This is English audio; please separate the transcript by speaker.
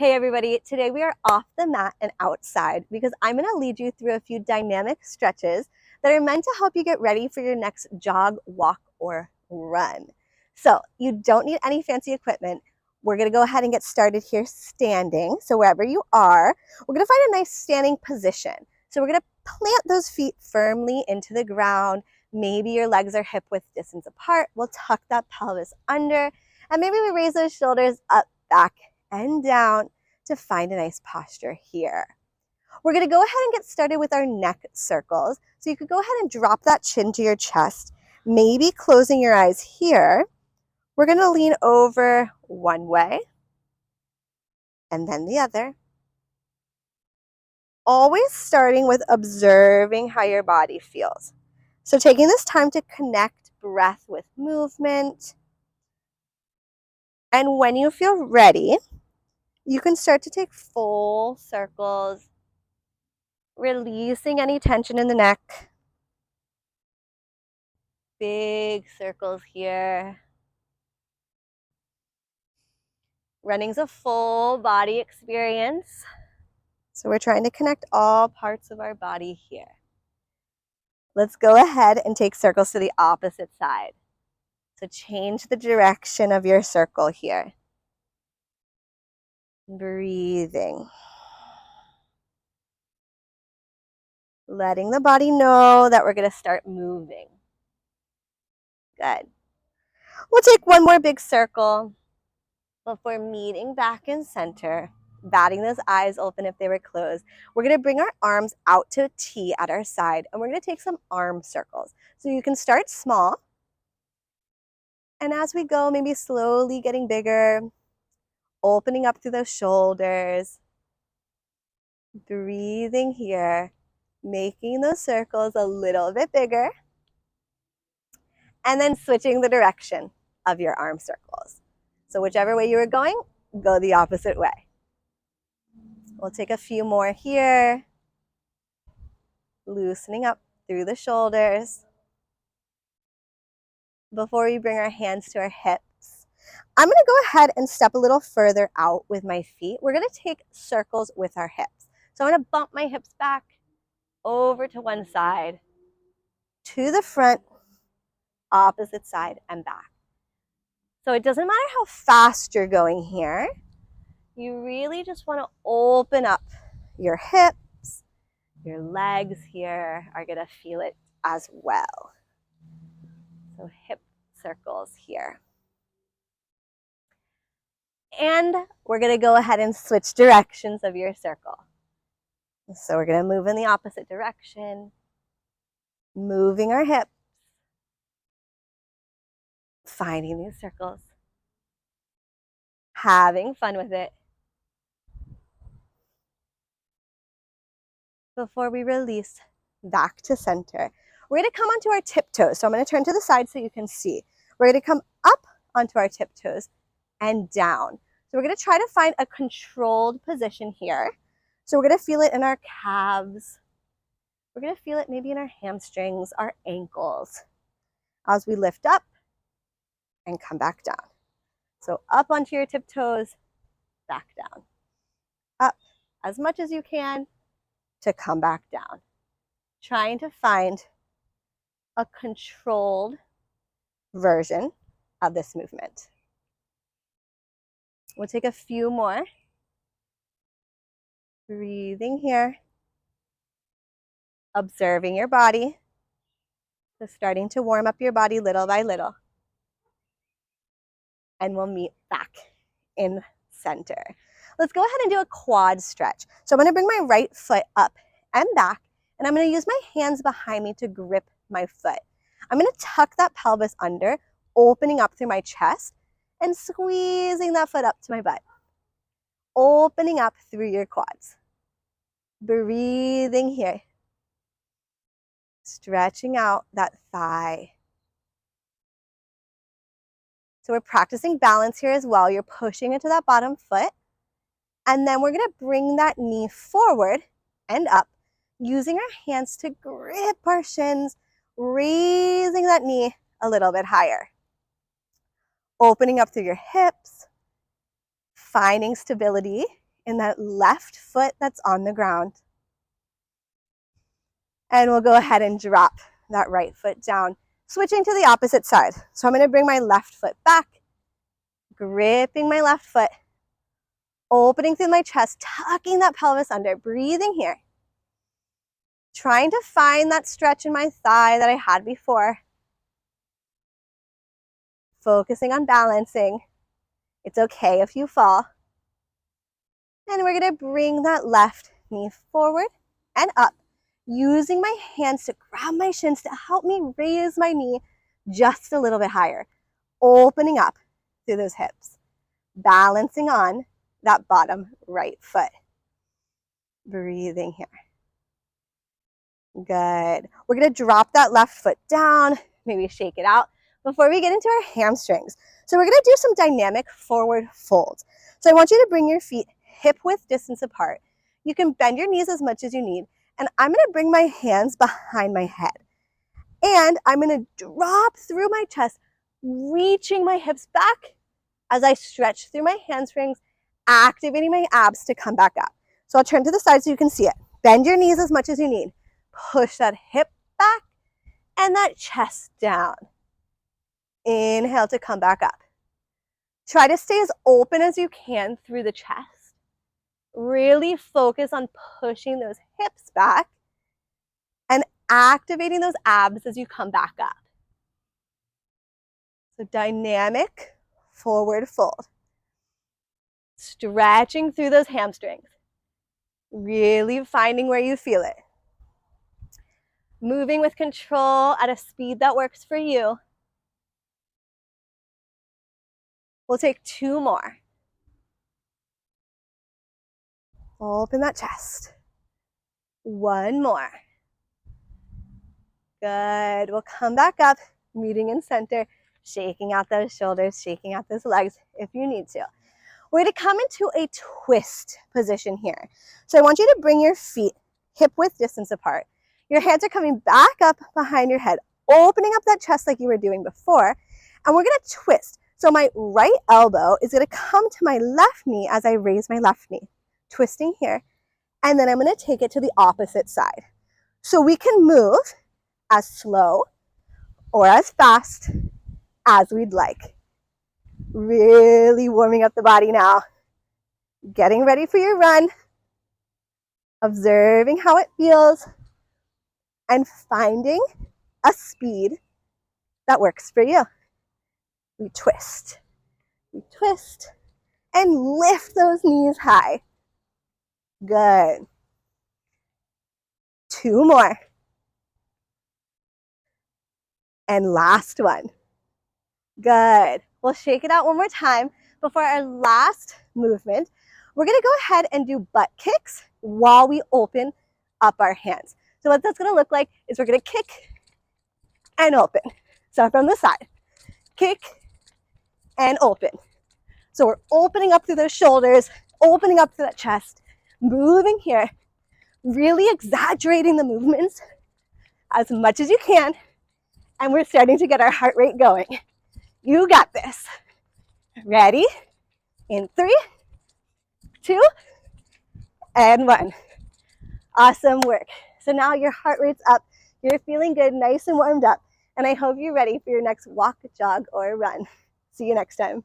Speaker 1: Hey everybody, today we are off the mat and outside because I'm going to lead you through a few dynamic stretches that are meant to help you get ready for your next jog, walk, or run. So you don't need any fancy equipment. We're going to go ahead and get started here standing. So wherever you are, we're going to find a nice standing position. So we're going to plant those feet firmly into the ground. Maybe your legs are hip width distance apart. We'll tuck that pelvis under, and maybe we raise those shoulders up, back, and down to find a nice posture here. We're going to go ahead and get started with our neck circles. So you could go ahead and drop that chin to your chest, maybe closing your eyes here. We're going to lean over one way and then the other. Always starting with observing how your body feels. So taking this time to connect breath with movement. And when you feel ready, you can start to take full circles, releasing any tension in the neck. Big circles here. Running's a full body experience. So we're trying to connect all parts of our body here. Let's go ahead and take circles to the opposite side. So change the direction of your circle here. Breathing. Letting the body know that we're going to start moving. Good. We'll take one more big circle before meeting back in center, batting those eyes open if they were closed. We're going to bring our arms out to a T at our side, and we're going to take some arm circles. So you can start small, and as we go, maybe slowly getting bigger, opening up through those shoulders, breathing here, making those circles a little bit bigger, and then switching the direction of your arm circles. So whichever way you were going, go the opposite way. We'll take a few more here, loosening up through the shoulders. Before we bring our hands to our hips, I'm going to go ahead and step a little further out with my feet. We're going to take circles with our hips. So I'm going to bump my hips back over to one side, to the front, opposite side, and back. So it doesn't matter how fast you're going here. You really just want to open up your hips. Your legs here are going to feel it as well. So hip circles here. And we're going to go ahead and switch directions of your circle. So we're going to move in the opposite direction, moving our hips, finding these circles, having fun with it. Before we release back to center, we're going to come onto our tiptoes. So I'm going to turn to the side so you can see. We're going to come up onto our tiptoes and down. So we're going to try to find a controlled position here. So we're going to feel it in our calves. We're going to feel it maybe in our hamstrings, our ankles, as we lift up and come back down. So up onto your tiptoes, back down. Up as much as you can to come back down. Trying to find a controlled version of this movement. We'll take a few more. Breathing here. Observing your body. So starting to warm up your body little by little. And we'll meet back in center. Let's go ahead and do a quad stretch. So I'm going to bring my right foot up and back, and I'm going to use my hands behind me to grip my foot. I'm going to tuck that pelvis under, opening up through my chest, and squeezing that foot up to my butt. Opening up through your quads. Breathing here. Stretching out that thigh. So we're practicing balance here as well. You're pushing into that bottom foot. And then we're going to bring that knee forward and up, using our hands to grip our shins, raising that knee a little bit higher. Opening up through your hips, finding stability in that left foot that's on the ground. And we'll go ahead and drop that right foot down, switching to the opposite side. So I'm going to bring my left foot back, gripping my left foot, opening through my chest, tucking that pelvis under, breathing here. Trying to find that stretch in my thigh that I had before. Focusing on balancing. It's okay if you fall. And we're going to bring that left knee forward and up, using my hands to grab my shins to help me raise my knee just a little bit higher. Opening up through those hips. Balancing on that bottom right foot. Breathing here. Good. We're going to drop that left foot down, maybe shake it out before we get into our hamstrings. So we're going to do some dynamic forward folds. So I want you to bring your feet hip width distance apart. You can bend your knees as much as you need. And I'm going to bring my hands behind my head. And I'm going to drop through my chest, reaching my hips back as I stretch through my hamstrings, activating my abs to come back up. So I'll turn to the side so you can see it. Bend your knees as much as you need. Push that hip back and that chest down. Inhale to come back up. Try to stay as open as you can through the chest. Really focus on pushing those hips back and activating those abs as you come back up. So dynamic forward fold. Stretching through those hamstrings. Really finding where you feel it. Moving with control at a speed that works for you. We'll take 2 more. Open that chest. 1 more. Good. We'll come back up, meeting in center, shaking out those shoulders, shaking out those legs if you need to. We're going to come into a twist position here. So I want you to bring your feet hip width distance apart. Your hands are coming back up behind your head, opening up that chest like you were doing before. And we're going to twist. So my right elbow is going to come to my left knee as I raise my left knee. Twisting here. And then I'm going to take it to the opposite side. So we can move as slow or as fast as we'd like. Really warming up the body now. Getting ready for your run. Observing how it feels. And finding a speed that works for you. We twist, and lift those knees high. Good. 2 more. And last one. Good. We'll shake it out one more time. Before our last movement, we're going to go ahead and do butt kicks while we open up our hands. So what that's going to look like is we're going to kick and open. So from the side, kick and open. So we're opening up through those shoulders, opening up through that chest, moving here, really exaggerating the movements as much as you can. And we're starting to get our heart rate going. You got this. Ready? In 3, 2, and 1. Awesome work. So now your heart rate's up. You're feeling good, nice and warmed up. And I hope you're ready for your next walk, jog, or run. See you next time.